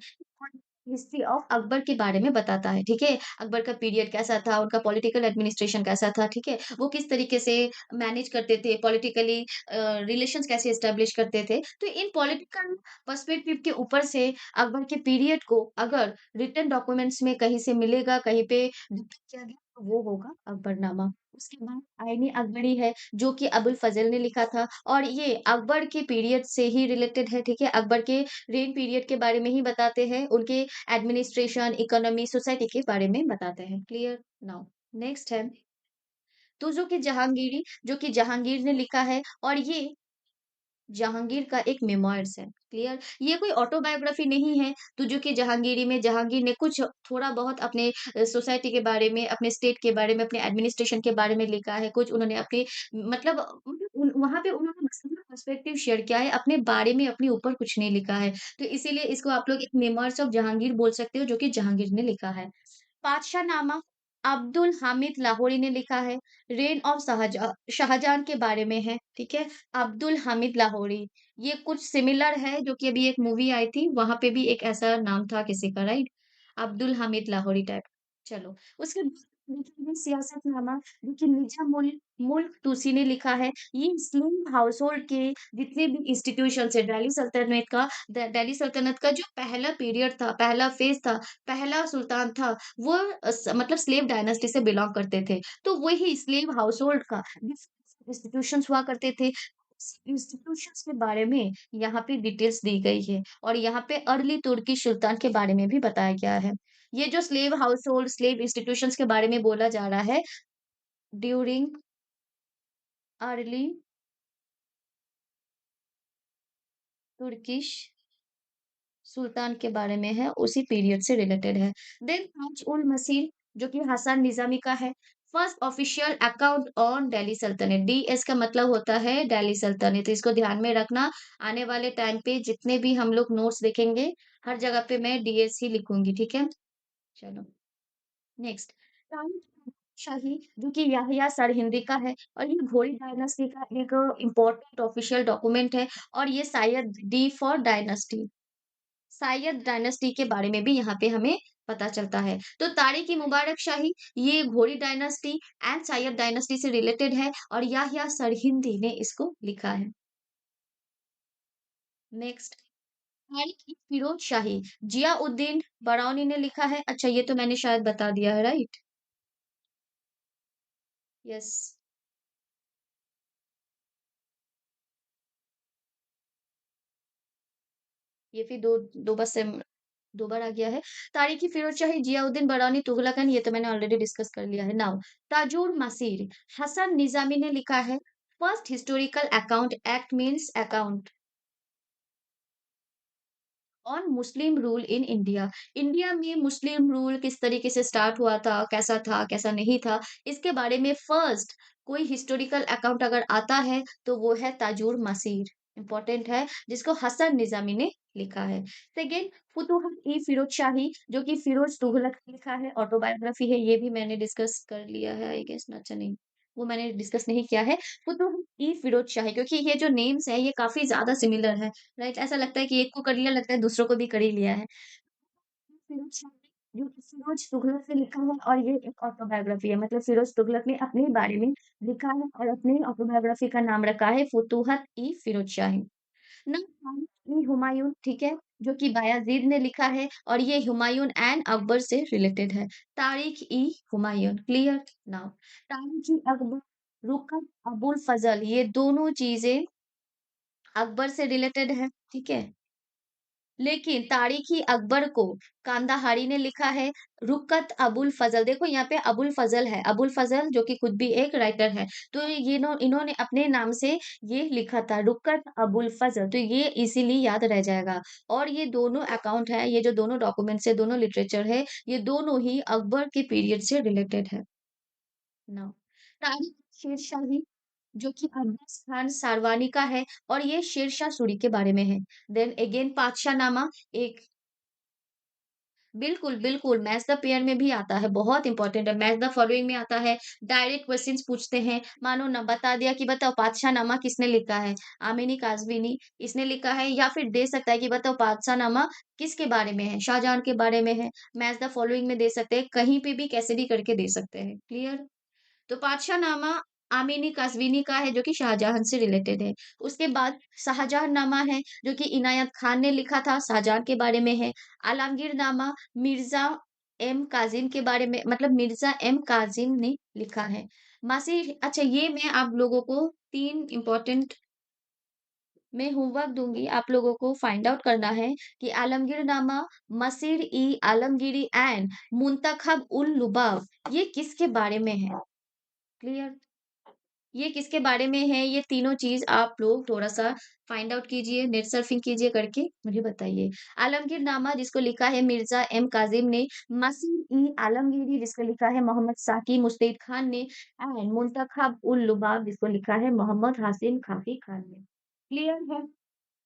Speaker 1: हिस्ट्री ऑफ अकबर के बारे में बताता है, ठीक है? अकबर का पीरियड कैसा था, उनका पॉलिटिकल एडमिनिस्ट्रेशन कैसा था, ठीक है? वो किस तरीके से मैनेज करते थे पॉलिटिकली, रिलेशंस कैसे एस्टेब्लिश करते थे। तो इन पॉलिटिकल पर्सपेक्टिव के ऊपर से अकबर के पीरियड को अगर रिटन डॉक्यूमेंट्स में कहीं से मिलेगा, कहीं पे डिपिक्ट किया गया, तो वो होगा अकबरनामा। उसके बाद आईनी अकबरी है, जो कि अबुल फजल ने लिखा था और ये अकबर के पीरियड से ही रिलेटेड है, ठीक है? अकबर के रेन पीरियड के बारे में ही बताते हैं, उनके एडमिनिस्ट्रेशन, इकोनॉमी, सोसाइटी के बारे में बताते हैं। क्लियर? नाउ नेक्स्ट है तुजो की जहांगीरी, जो कि जहांगीर ने लिखा है और ये जहांगीर का एक मेमोइर्स है। क्लियर? ये कोई ऑटोबायोग्राफी नहीं है। तुजो की जहांगीरी में जहांगीर ने कुछ थोड़ा बहुत अपने सोसाइटी के बारे में, अपने स्टेट के बारे में, अपने एडमिनिस्ट्रेशन के बारे में लिखा है। कुछ उन्होंने अपनी मतलब वहां पे उन्होंने पर्सपेक्टिव शेयर किया है, अपने बारे में अपने ऊपर कुछ नहीं लिखा है। तो इसीलिए इसको आप लोग एक मेमोइर्स ऑफ जहांगीर बोल सकते हो, जो कि जहांगीर ने लिखा है। पातशाहनामा अब्दुल हामिद लाहौरी ने लिखा है। रेन ऑफ शाहजहां के बारे में है, ठीक है? अब्दुल हामिद लाहौरी, ये कुछ सिमिलर है, जो कि अभी एक मूवी आई थी, वहां पे भी एक ऐसा नाम था किसी का, राइट? अब्दुल हामिद लाहौरी टाइप। चलो, उसके बाद देखिए ये सियासतनामा देखिए निजामुल मुल्क तुसी ने लिखा है, ये मुस्लिम हाउसहोल्ड के जितने भी इंस्टीट्यूशंस है, दिल्ली सल्तनत का जो पहला पीरियड था, पहला फेज़ था, पहला सुल्तान था, वो मतलब स्लेव डायनास्टी से बिलॉन्ग करते थे। तो वही स्लेव हाउसहोल्ड का इंस्टीट्यूशंस हुआ करते थे। इंस्टीट्यूशंस के बारे में यहाँ पे डिटेल्स दी गई है और यहाँ पे अर्ली तुर्की सुल्तान के बारे में भी बताया गया है। ये जो स्लेव हाउसहोल्ड, स्लेव इंस्टीट्यूशंस के बारे में बोला जा रहा है, ड्यूरिंग अर्ली तुर्किश सुल्तान के बारे में है, उसी पीरियड से रिलेटेड है। देन ताज उल मसीर जो कि हसन निज़ामी का है, first official account on Delhi सल्तनत। डीएस का मतलब होता है दिल्ली सल्तनत, इसको ध्यान में रखना। आने वाले टाइम पे जितने भी हम लोग नोट्स देखेंगे, हर जगह पे मैं डीएस ही लिखूँगी, ठीक है? चलो। नेक्स्ट शाही जो कि याहिया सरहिंदी का है और ये घोरी डायनास्टी का एक इम्पोर्टेंट ऑफिशियल डॉक्यूमेंट है और ये शायद डी फॉर डायनास्टी शायद डायनास्टी के बारे में भी यहाँ पे हमें पता चलता है। तो तारिक-ई मुबारक शाही ये घोरी डायनास्टी एंड शायद डायनास्टी से रिलेटेड है और याहिया सरहिंदी ने इसको लिखा है। नेक्स्ट तारिक-ई फिरोज शाही जियाउद्दीन बरौनी ने लिखा है। अच्छा ये तो मैंने शायद बता दिया है, राइट? यस। ये फिर 2 बस से 2 बार आ गया है। तारीखी फिरोज़ शाही, जियाउद्दीन बरौनी, तुगलकन ये तो मैंने ऑलरेडी डिस्कस कर लिया है। नाउ ताजुर मसीर, हसन निज़ामी ने लिखा है first historical account act means account on Muslim rule in India. India में मुस्लिम रूल किस तरीके से स्टार्ट हुआ था, कैसा नहीं था, इसके बारे में फर्स्ट कोई हिस्टोरिकल अकाउंट अगर आता है, तो वो है ताजुर मसीर, इम्पोर्टेंट है, जिसको हसन निज़ामी ने लिखा है। सेकंड फुतुहत-ई-फिरोज शाही, जो कि फिरोज तुगलक ने लिखा है, ऑटोबायोग्राफी है, ये भी मैंने डिस्कस कर लिया है आई गेस अच्छा नहीं, वो मैंने डिस्कस नहीं किया है। फुतुहत-ई-फिरोज शाही क्योंकि ये जो नेम्स हैं, ये काफ़ी ज़्यादा सिमिलर है। राइट ऐसा लगता है कि एक को कर लिया लगता है दूसरों को भी कर ही लिया है। फिरोज शाह जो कि फिरोज तुगलक ने लिखा है और ये एक ऑटोबायोग्राफी है मतलब फिरोज तुगलक ने अपने बारे में लिखा है और अपनी ऑटोबायोग्राफी का नाम रखा है फुतूहत ई फिरोज शाही। ना तारिक ई हुमायूं ठीक है जो कि बायाजीद ने लिखा है और ये हुमायूं एंड अकबर से रिलेटेड है। तारिक ई हुमायूं क्लियर नाउ तारिक ई अकबर रुकन अबुल फजल ये दोनों चीजें अकबर से रिलेटेड है ठीक है लेकिन तारीखी अकबर को कांदाहारी ने लिखा है रुकत अबुल फजल देखो यहाँ पे अबुल फजल है अबुल फजल जो कि खुद भी एक राइटर है तो ये इन्होंने अपने नाम से ये लिखा था रुकत अबुल फजल तो ये इसीलिए याद रह जाएगा और ये दोनों अकाउंट है ये जो दोनों डॉक्यूमेंट्स है दोनों लिटरेचर है ये दोनों ही अकबर के पीरियड से रिलेटेड है नाउ तारिक शेरशाही जो कि अब्बास खान सारवानी का है और ये शेरशाह सूरी के बारे में है। देन अगेन पातशाहनामा एक बिल्कुल, बिल्कुल मैच द पेयर में भी आता है, बहुत इंपॉर्टेंट है। मैच द फॉलोइंग में आता है, डायरेक्ट क्वेश्चन्स पूछते हैं। मानो ना बता दिया कि बताओ पातशाहनामा किसने लिखा है? आमिनी काज़मीनी इसने लिखा है या फिर दे सकता है कि बताओ पातशाहनामा किसके बारे में है? शाहजहां के बारे में है। मैच द फॉलोइंग में दे सकते हैं, कहीं पे भी कैसे भी करके दे सकते हैं। क्लियर? तो पातशाहनामा आमीनी काज़वीनी का है जो कि शाहजहां से रिलेटेड है। उसके बाद शाहजहांनामा है जो कि इनायत खान ने लिखा था, शाहजहां के बारे में है। आलमगीरनामा मिर्ज़ा एम काज़िम के बारे में मतलब मिर्ज़ा एम काज़िम ने लिखा है। मासिर अच्छा ये मैं आप लोगों को 3 इम्पोर्टेंट मैं होमवर्क दूँगी, आप लोगों को फाइंड आउट करना है कि आलमगीरनामा, मसीर-ई-आलमगीरी एंड मुंतखब उल लुबाब ये किसके बारे में है? क्लियर? ये किसके बारे में है? ये तीनों चीज़ आप लोग थोड़ा-सा फाइंड आउट कीजिए, नेट सर्फिंग कीजिए करके मुझे बताइए। आलमगीरनामा जिसको लिखा है मिर्ज़ा एम काज़िम ने, मसीह-ई-आलमगीरी जिसको लिखा है मोहम्मद साकी मुस्तैद खान ने एंड मुंतखब उल लुबाब जिसको लिखा है मोहम्मद हासिम खाफ़ी खान ने। क्लियर है?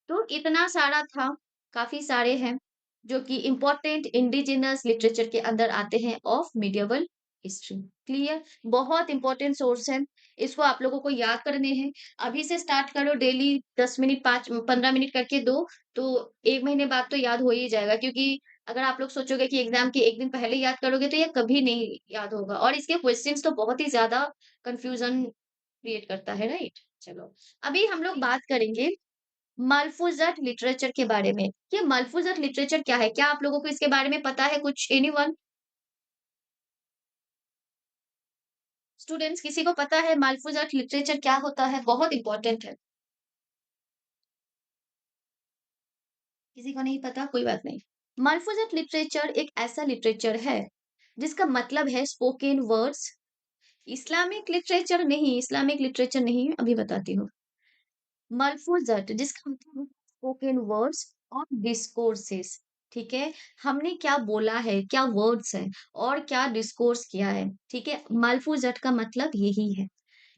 Speaker 1: तो इतना सारा था, काफ़ी सारे हैं, जो कि इम्पोर्टेंट इंडिजिनस लिटरेचर के अंदर आते हैं ऑफ मिडिएवल हिस्ट्री। क्लियर? बहुत इम्पोर्टेंट सोर्स है, इसको आप लोगों को याद करने हैं। अभी से स्टार्ट करो डेली 10 मिनट 5 15 मिनट करके दो, तो 1 महीने बाद तो याद हो ही जाएगा क्योंकि अगर आप लोग सोचोगे कि एग्ज़ाम के 1 दिन पहले याद करोगे तो ये कभी नहीं याद होगा और इसके क्वेश्चंस तो बहुत ही ज़्यादा कन्फ्यूज़न क्रिएट करता है, राइट? चलो, अभी हम लोग बात करेंगे मलफ़ूज़ात लिटरेचर के बारे में। ये मलफ़ूज़ात लिटरेचर क्या है? क्या आप लोगों को इसके बारे में पता है कुछ एनीवन? स्टूडेंट्स किसी को पता है मलफ़ूज़ात लिटरेचर क्या होता है? बहुत इम्पोर्टेंट है। किसी को नहीं पता? कोई बात नहीं। मलफ़ूज़ात लिटरेचर एक ऐसा लिटरेचर है, जिसका मतलब है स्पोकन वर्ड्स। इस्लामिक लिटरेचर नहीं, अभी बताती हूँ। मलफ़ूज़ात जिसका मतलब स्पोकन वर्ड्स और डिस्कोर्सेस, ठीक है? हमने क्या बोला है, क्या वर्ड्स हैं और क्या डिस्कोर्स किया है, ठीक है? मलफ़ूज़ात का मतलब यही है।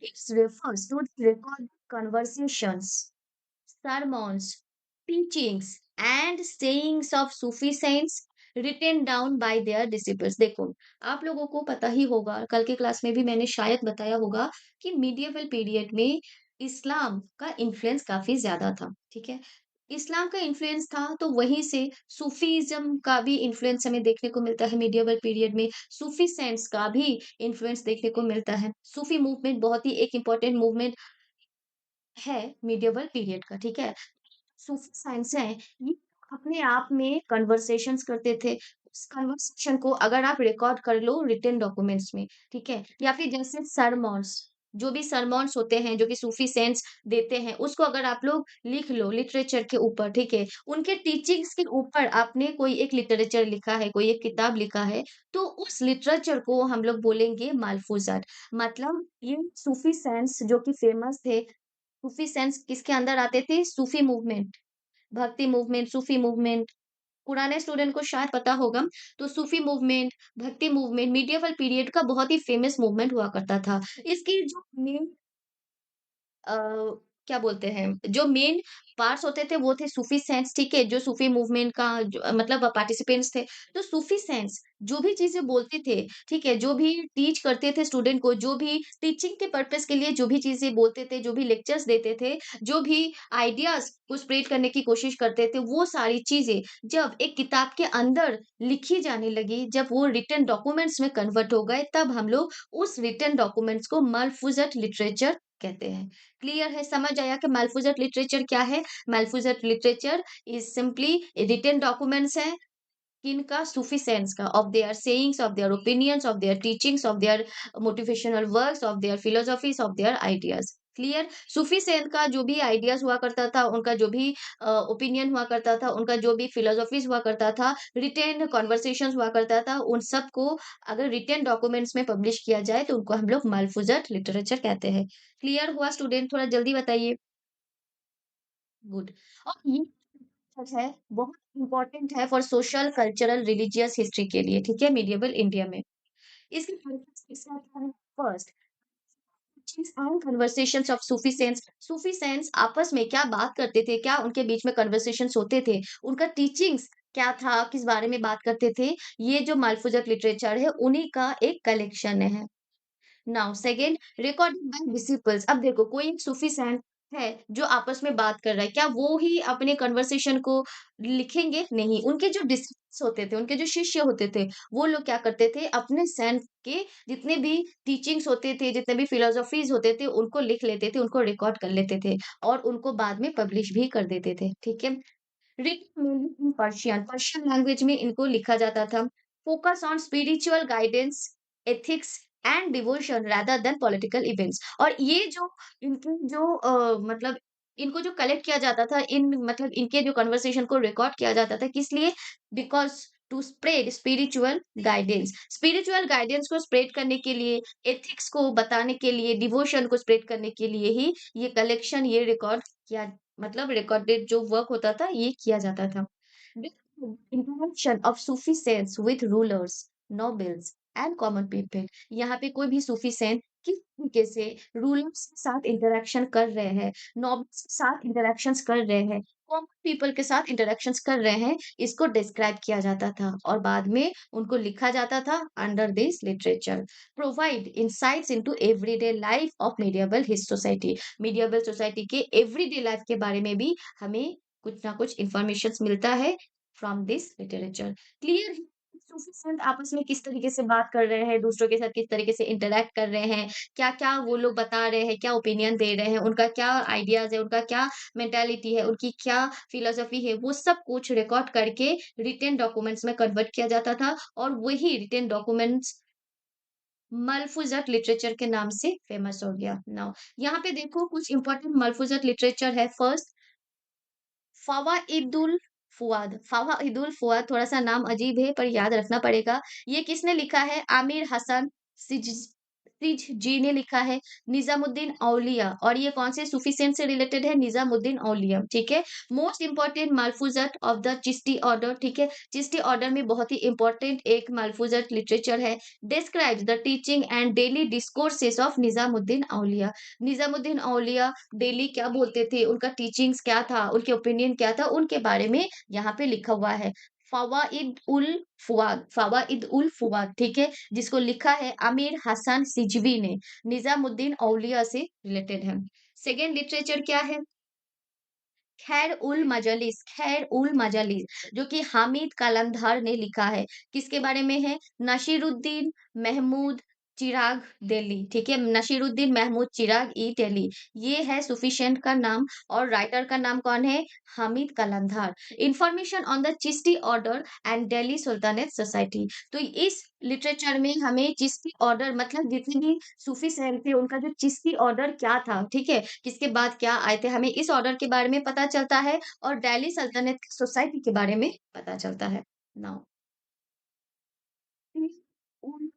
Speaker 1: It refers to the recorded conversations, sermons, teachings and sayings of Sufi saints written down by their disciples। देखो, आप लोगों को पता ही होगा, कल के क्लास में भी मैंने शायद बताया होगा कि मीडिएवल पीरियड में इस्लाम का इन्फ्लुएंस काफ़ी ज़्यादा था, ठीक है? इस्लाम का इन्फ्लुएंस था, तो वहीं से सूफ़ीज़्म का भी इन्फ्लुएंस हमें देखने को मिलता है मीडिएवल पीरियड में, सूफ़ी सेंट्स का भी इन्फ्लुएंस देखने को मिलता है। सूफ़ी मूवमेंट बहुत ही एक इम्पोर्टेंट मूवमेंट है मीडिएवल पीरियड का, ठीक है? सूफ़ी साइंस है, ये अपने आप में कन्वर्सेशंस करते थे। उस कन्वर्सेशन को अगर आप रिकॉर्ड कर लो रिटन डॉक्यूमेंट्स में, ठीक है? या फिर जैसे सरमॉन्स, जो भी सरमॉन्स होते हैं, जो कि सूफ़ी सेंट्स देते हैं, उसको अगर आप लोग लिख लो लिटरेचर के ऊपर, ठीक है? उनके टीचिंग्स के ऊपर आपने कोई एक लिटरेचर लिखा है, कोई एक किताब लिखा है, तो उस लिटरेचर को हम लोग बोलेंगे मालफ़ूज़ात। मतलब ये सूफ़ी सेंट्स जो कि फेमस थे, सूफ़ी सेंट्स किसके अंदर आते थे? सूफ़ी मूवमेंट। भक्ति मूवमेंट, सूफी मूवमेंट, पुराने स्टूडेंट को शायद पता होगा, तो सूफी मूवमेंट, भक्ति मूवमेंट मिडिएवल पीरियड का बहुत ही फेमस मूवमेंट हुआ करता था। इसकी जो मेन अ, क्या बोलते हैं, जो मेन पार्ट्स होते थे वो थे सूफी सेंट्स, ठीक है? जो सूफी मूवमेंट का जो मतलब पार्टिसिपेंट्स थे। तो सूफी सेंट्स जो भी चीज़ें बोलते थे, ठीक है? जो भी टीच करते थे स्टूडेंट को, जो भी टीचिंग के पर्पज़ के लिए जो भी चीज़ें बोलते थे, जो भी लेक्चर्स देते थे, जो भी आइडियाज़ को स्प्रेड करने की कोशिश करते थे, वो सारी चीज़ें जब एक किताब के अंदर लिखी जाने लगी, जब वो रिटन डॉक्यूमेंट्स में कन्वर्ट हो गए, तब हम लोग उस रिटन डॉक्यूमेंट्स को मलफ़ूज़ात लिटरेचर कहते हैं। क्लियर है, समझ आया कि मालफूज़ात लिटरेचर क्या है? Malfuzat literature is simply written documents हैं किनका? सूफी सेंट्स का, of their sayings, of their opinions, of their teachings, of their motivational works, of their philosophies, of their ideas. Clear? Sufi saint का जो भी आइडियाज़ हुआ करता था, उनका जो भी ओपिनियन हुआ करता था, उनका जो भी फिलॉसफीज़ हुआ करता था, रिटेन कन्वर्सेशंस हुआ करता था, उन सब को अगर रिटेन डॉक्यूमेंट्स में पब्लिश किया जाए, तो उनको हम लोग मालफूज़ात लिटरेचर कहते हैं। क्लियर हुआ स्टूडेंट? थोड़ा जल्दी बताइए। गुड। और ये सच है, बहुत इम्पोर्टेंट है for social, cultural, religious history के लिए, ठीक है? मीडिएवल इंडिया में। इसके इसका क्या है? First teachings and conversations of Sufi cents. Sufi cents आपस में क्या बात करते थे? क्या उनके बीच में कन्वर्सेशंस होते थे? उनका टीचिंग्स क्या था? किस बारे में बात करते थे? ये जो मालफूज़ात लिटरेचर है, उन्हीं का एक कलेक्शन है। Now second recording by disciples. अब देखो कोई एक सूफी सेंट है जो आपस में बात कर रहा है, क्या वो ही अपने कन्वर्सेशन को लिखेंगे? नहीं, उनके जो डिसिपल्स होते थे, उनके जो शिष्य होते थे, वो लोग क्या करते थे अपने सेंट के जितने भी टीचिंग्स होते थे, जितने भी फिलॉसफीज होते थे, उनको लिख लेते थे, उनको रिकॉर्ड कर लेते थे और उनको बाद में पब्लिश भी कर देते थे, ठीक है? Written mainly in Persian, Persian language में इनको लिखा जाता था। Focus on spiritual guidance, ethics and devotion rather than political events. और ये जो इनके जो मतलब इनको जो कलेक्ट किया जाता था, इन मतलब इनके जो कन्वर्सेशन को रिकॉर्ड किया जाता था, किस लिए? Because to spread spiritual guidance को स्प्रेड करने के लिए, एथिक्स को बताने के लिए, डिवोशन को स्प्रेड करने के लिए ही ये कलेक्शन, ये रिकॉर्ड किया मतलब रिकॉर्डेड जो वर्क होता था, ये किया जाता था। Interaction of Sufi cents with rulers, nobles and common people. यहाँ पे कोई भी सूफी सेंट किस तरीके से रूलर्स के साथ इंटरेक्शन कर रहे हैं, नोबल्स के साथ इंटरेक्शंस कर रहे हैं, कॉमन पीपल के साथ इंटरेक्शंस कर रहे हैं, इसको डिस्क्राइब किया जाता था और बाद में उनको लिखा जाता था under this literature. Provide insights into everyday life of medieval hist society. Medieval society के एवरीडे लाइफ के बारे में भी हमें कुछ ना कुछ इन्फॉर्मेशन मिलता है फ्रॉम दिस लिटरेचर। क्लियर है? सूफी संत आपस में किस तरीके से बात कर रहे हैं, दूसरों के साथ किस तरीके से इंटरैक्ट कर रहे हैं, क्या-क्या वो लोग बता रहे हैं, क्या ओपिनियन दे रहे हैं, उनका क्या आइडियाज़ है, उनका क्या मेंटालिटी है, उनकी क्या फिलॉसफी है, वो सब कुछ रिकॉर्ड करके रिटेन डॉक्यूमेंट्स में कन्वर्ट किया जाता था और वही रिटेन डॉक्यूमेंट्स मलफूज़ात लिटरेचर के नाम से फेमस हो गया। नाउ यहाँ पे देखो कुछ इंपॉर्टेंट मलफूज़ात लिटरेचर है। फर्स्ट फ़वाइदुल फ़ुआद, फ़वाइदुल फ़ुआद थोड़ा-सा नाम अजीब है पर याद रखना पड़ेगा। ये किसने लिखा है? आमिर हसन सिजजी ने लिखा है। निज़ामुद्दीन औलिया और ये कौन से सूफी सेंट से रिलेटेड है? निज़ामुद्दीन औलिया, ठीक है? Most important Malfuzat of the Chishti order, ठीक है? चिश्ती ऑर्डर में बहुत ही इम्पोर्टेंट एक मलफूज़ात लिटरेचर है। Describes the teaching and daily discourses of Nizamuddin Auliya. Nizamuddin Auliya daily क्या बोलते थे, उनका टीचिंग्स क्या था, उनके ओपिनियन क्या था, उनके बारे में यहाँ पे लिखा हुआ है। फ़वाइद उल फ़ुआद, ठीक है? जिसको लिखा है अमीर हसन सिजवी ने, निज़ामुद्दीन औलिया से रिलेटेड है। सेकंड लिटरेचर क्या है? खैर उल मजलिस जो कि हामिद कलंदर ने लिखा है। किसके बारे में है? नशीरुद्दीन महमूद चिराग दिल्ली, ठीक है? नशीरुद्दीन महमूद चिराग ई दिल्ली। ये है सफिशिएंट का नाम और राइटर का नाम कौन है? Hamid Qalandar. Information on the Chishti order and Delhi sultanate society. तो इस लिटरेचर में हमें चिश्ती ऑर्डर मतलब जितने भी सूफी संत थे उनका जो चिश्ती ऑर्डर क्या था, ठीक है? किसके बाद क्या आए थे, हमें इस ऑर्डर के बारे में पता चलता है और दिल्ली सल्तनत सोसाइटी के बारे में पता चलता है। नाउ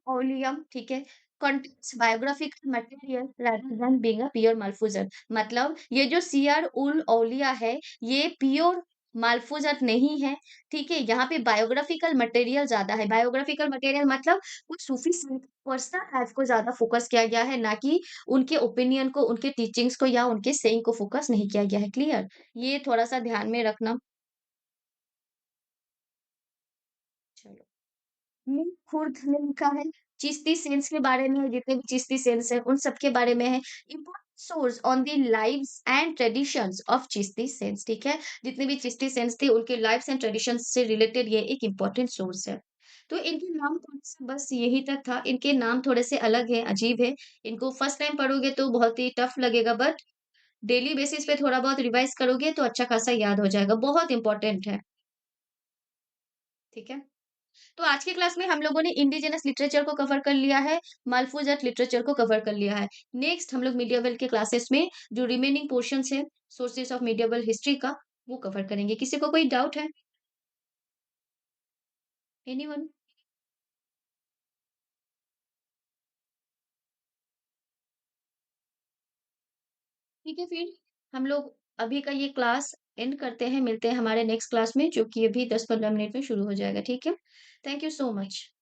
Speaker 1: ओलियम, ठीक है? Contains biographical material rather than being a pure Malfuzat. मतलब ये जो सियर उल औलिया है, ये प्योर मलफूजत नहीं है, ठीक है? यहाँ पे बायोग्राफिकल मटेरियल ज़्यादा है। बायोग्राफिकल मटेरियल मतलब कुछ सूफी संत पर्सनल लाइफ को ज़्यादा फोकस किया गया है, ना कि उनके ओपिनियन को, उनके टीचिंग्स को या उनके सेइंग को फोकस नहीं किया गया है। क्लियर? ये थोड़ा-सा ध्यान में रखना। चलो। मीर खुर्द ने लिखा है, चिश्ती सेंट्स के बारे में जितने भी चिश्ती सेंट्स हैं, उन सब के बारे में है। Important source on the lives and traditions of Chishti saints, ठीक है? जितने भी चिश्ती सेंट्स थे, उनके लाइव्स एंड ट्रेडिशंस से रिलेटेड ये एक इम्पोर्टेंट सोर्स है। तो इनके नाम थोड़े-से बस यही तक था। इनके नाम थोड़े से अलग हैं, अजीब है। इनको फर्स्ट टाइम पढ़ोगे तो बहुत ही टफ लगेगा बट डेली बेसिस पे थोड़ा बहुत रिवाइज़ करोगे तो अच्छा खासा याद हो जाएगा। बहुत इम्पोर्टेंट है, ठीक है? तो आज की क्लास में हम लोगों ने इंडिजिनस लिटरेचर को कवर कर लिया है, मालफूज़ात लिटरेचर को कवर कर लिया है। नेक्स्ट हम लोग मिडिएवल के क्लासेस में जो रिमेनिंग पोर्शन्स है, सोर्सेस ऑफ मिडिएवल हिस्ट्री का, वो कवर करेंगे। किसी को कोई डाउट है? एनीवन? ठीक है फिर, हम लोग अभी का ये क्लास एंड करते हैं, मिलते हैं हमारे नेक्स्ट क्लास में जो कि अभी 10-15 मिनट में शुरू हो जाएगा, ठीक है? Thank you so much.